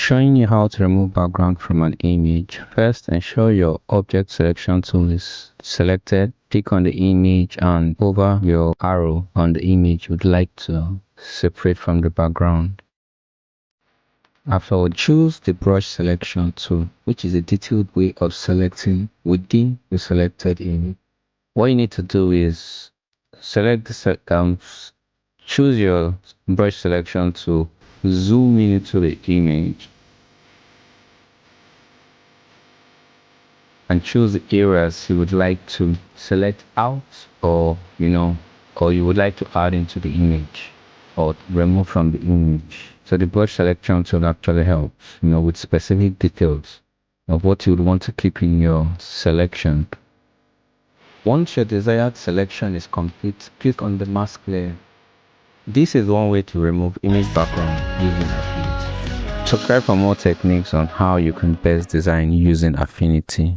showing you how to remove background from an image. First, ensure your object selection tool is selected. Click on the image and hover your arrow on the image you'd like to separate from the background. Afterward, choose the brush selection tool, which is a detailed way of selecting within the selected image. What you need to do is select the choose your brush selection tool, zoom into the image, and choose the areas you would like to select out, or you would like to add into the image or remove from the image. So the brush selection tool actually helps with specific details of what you would want to keep in your selection. Once your desired selection is complete, click on the mask layer. This is one way to remove image background using Affinity. Subscribe for more techniques on how you can best design using Affinity.